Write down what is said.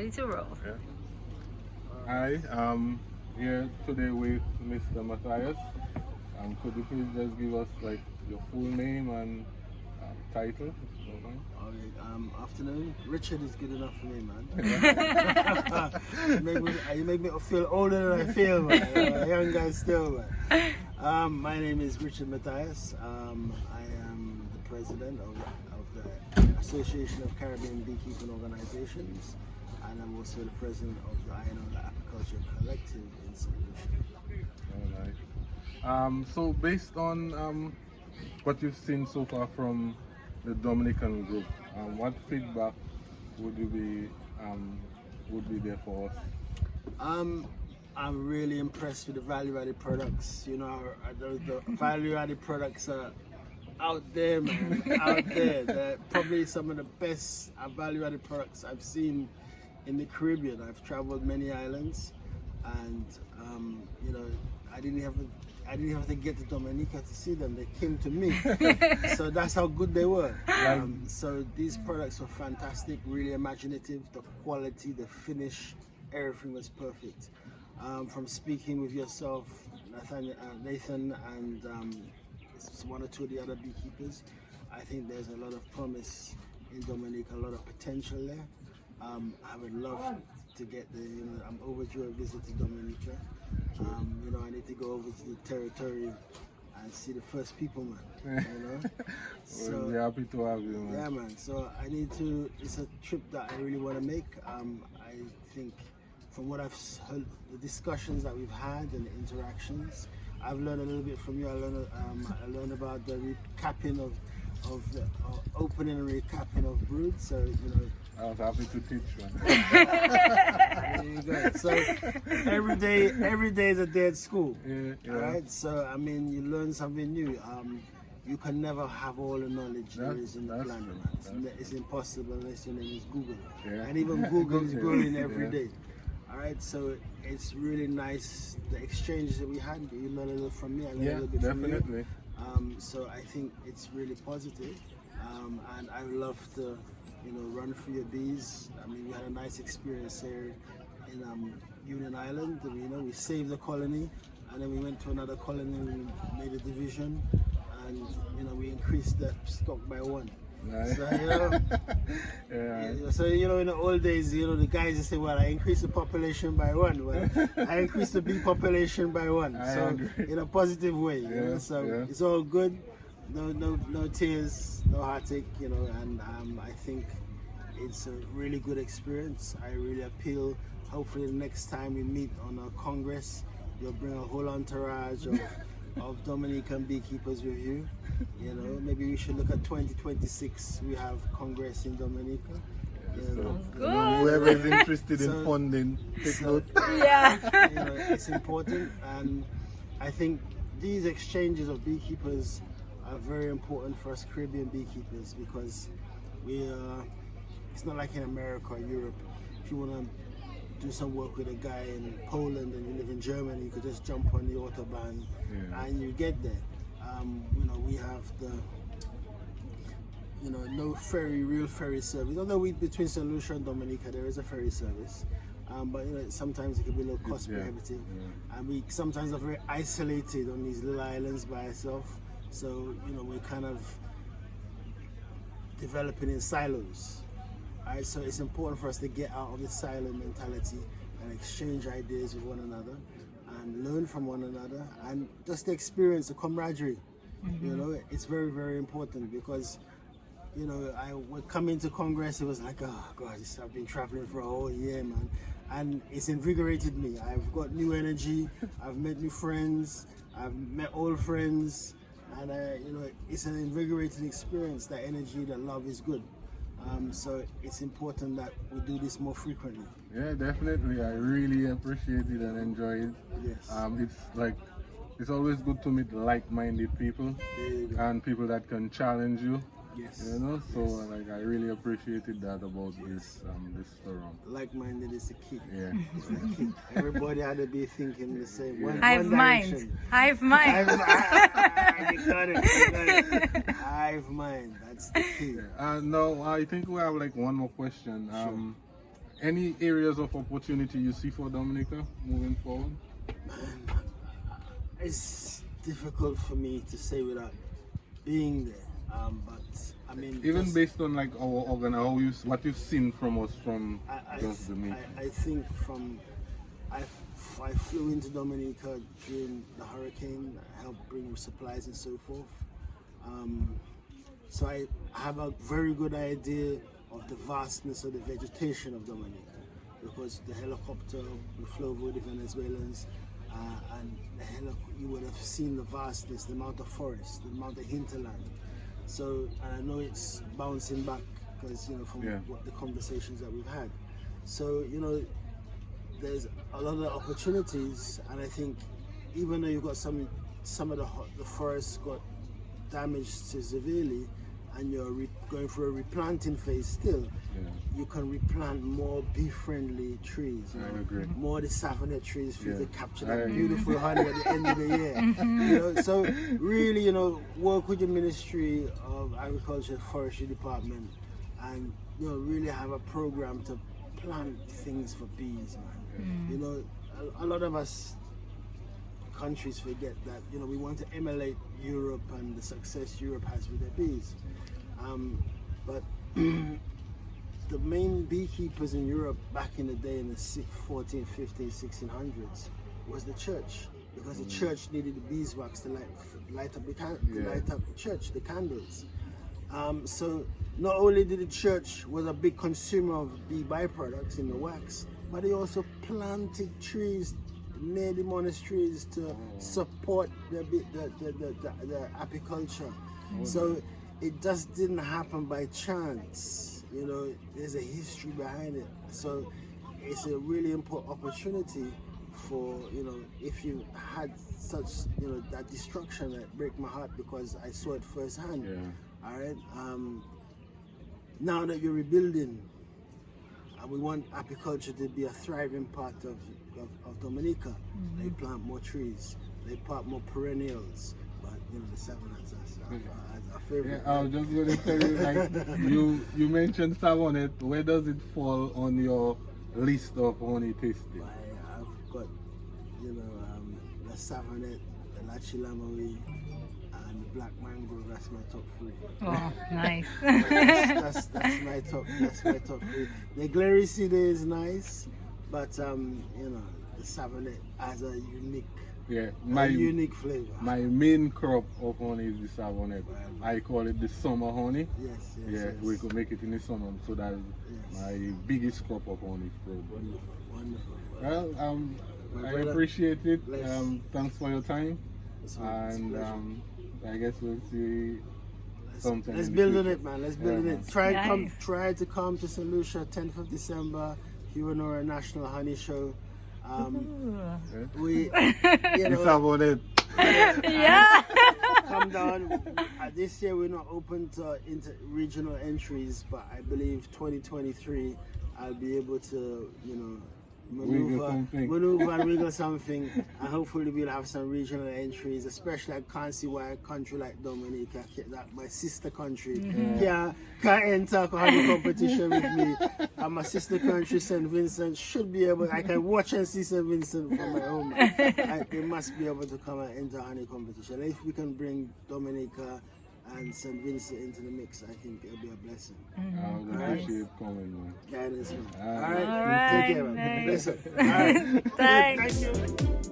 Ready to roll. Yeah. Hi, here today with Mr. Matthias. Could you please just give us like your full name and title? Okay, afternoon. Richard is good enough for me, man. You make me feel older than I feel, man. A young guy still, man. My name is Richard Matthias. I am the president of the Association of Caribbean Beekeeping Organizations, and I'm also the president of the Iyanola Apiculture Collective in St Vincent. All right. So based on what you've seen so far from the Dominican group, what feedback would be there for us? I'm really impressed with the value-added products. You know, the value-added products are out there, man, out there. They're probably some of the best value-added products I've seen in the Caribbean. I've traveled many islands, and you know, I didn't have to get to Dominica to see them. They came to me. So that's how good they were. So these products were fantastic, really imaginative. The quality, the finish, everything was perfect. From speaking with yourself, Nathan, and one or two of the other beekeepers, I think there's a lot of promise in Dominica, a lot of potential there. I would love to get there. You know, I'm overdue a visit to Dominica. You know, I need to go over to the territory and see the first people, man. You know, so we're happy to have you, man. Yeah, man. So I need to. It's a trip that I really want to make. I think from what I've heard, the discussions that we've had and the interactions, I've learned a little bit from you. I learned about the recapping of the opening and recapping of brood. So you know. I was happy to teach you. There you go. So every day is a day at school. Yeah. All right. So I mean, you learn something new. You can never have all the knowledge there is in the planet. It's impossible unless your name is Google. Yeah. And even Google is growing every day. All right. So it's really nice the exchanges that we had. You learn a little from me. I learned a little bit definitely. from you. So I think it's really positive. And I would love to, you know, run for your bees. I mean, we had a nice experience here in Union Island. You know, we saved the colony, and then we went to another colony. We made a division, and you know, we increased the stock by 1. Nice. So you know, so you know, in the old days, you know, the guys just say, "Well, I increased the population by 1." Well, I increased the bee population by 1. So agree. In a positive way. You know? So it's all good. No tears, no heartache, you know, and I think it's a really good experience. I really appeal. Hopefully the next time we meet on a congress, you'll bring a whole entourage of Dominican beekeepers with you. You know, maybe we should look at 2026. We have congress in Dominica. Sounds good. Whoever is interested in funding, take note. Yeah. You know, it's important, and I think these exchanges of beekeepers are very important for us Caribbean beekeepers, because it's not like in America or Europe. If you want to do some work with a guy in Poland and you live in Germany, you could just jump on the Autobahn and you get there. You know, we have the, you know, no real ferry service. Although between St Lucia and Dominica there is a ferry service, but you know, sometimes it can be a little cost prohibitive, and we sometimes are very isolated on these little islands by ourselves. So, you know, we're kind of developing in silos. All right, so it's important for us to get out of the silo mentality and exchange ideas with one another and learn from one another, and just the experience, the camaraderie. You know, it's very, very important, because, you know, I would come into Congress, it was like, oh God, I've been traveling for a whole year, man. And it's invigorated me. I've got new energy, I've met new friends, I've met old friends. And you know, it's an invigorating experience. That energy, that love is good. So it's important that we do this more frequently. Yeah, definitely. I really appreciate it and enjoy it. Yes. It's always good to meet like-minded people and people that can challenge you. Yes. You know, so like I really appreciated that about this forum. Like-minded is the key. Yeah. It's the key. Everybody had to be thinking the same. Hive mind. Hive mind. You got it. Hive mind. That's the key. No, I think we have like one more question. Sure. Any areas of opportunity you see for Dominica moving forward? It's difficult for me to say without being there. But I mean, Even just- based on like our organ, what you've seen from us from just the meet. I think from I flew into Dominica during the hurricane, helped bring supplies and so forth. So I have a very good idea of the vastness of the vegetation of Dominica, because the helicopter we flew over with the Venezuelans, and you would have seen the vastness, the amount of forest, the amount of hinterland. So, and I know it's bouncing back because, you know, from what the conversations that we've had. So, you know, there's a lot of opportunities, and I think even though you've got some of the forests got damaged severely, and you're going through a replanting phase still, you can replant more bee-friendly trees. You know, I agree. more the savannah trees for you to capture that beautiful honey at the end of the year. You know, so really, you know, work with the Ministry of Agriculture and Forestry Department, and you know, really have a program to plant things for bees, man. You know, a lot of us countries forget that, you know, we want to emulate Europe and the success Europe has with their bees. But the main beekeepers in Europe back in the day in the 14, 15, 1600s was the church, because the church needed the beeswax to light up the church, the candles. So not only did the church was a big consumer of bee byproducts in the wax, but they also planted trees near the monasteries to support the apiculture. So it just didn't happen by chance. You know, there's a history behind it. So it's a really important opportunity for, you know, if you had such, you know, that destruction that break my heart, because I saw it firsthand. All right. Now that you're rebuilding, and we want apiculture to be a thriving part of Dominica, they plant more trees, they plant more perennials, but you know, the savannahs are our favorite. I was just going to tell you, like, you mentioned savonette. Where does it fall on your list of honey tasting? I've got, you know, the savonette, the lachi lamawi, and the black mangrove. That's my top three. Oh, nice. that's my top. That's my top three. The Glaricide is nice, but you know, the savonette has a unique. Unique flavor. My main crop of honey is the savonette. I call it the summer honey. Yes. We could make it in the summer, so that's my biggest crop of honey. Wonderful. Well, I appreciate it. Thanks for your time, and I guess we'll see something. Let's build on it, man. Let's build on it. Try to come to St Lucia, 10th of December, Iyanola National Honey Show. We, you know, come down. This year we're not open to regional entries, but I believe 2023 I'll be able to, you know, maneuver and wiggle something, and hopefully we'll have some regional entries. Especially I can't see why a country like Dominica, that my sister country, can't enter honey competition with me. And my sister country, St Vincent, should be able. I can watch and see St Vincent from my home. They must be able to come and enter honey competition. If we can bring Dominica and St Vincent into the mix, I think it'll be a blessing. I would appreciate coming, man. Guidance, man. All All right. Take care, man. Bless up. All right. Thanks. Thank you.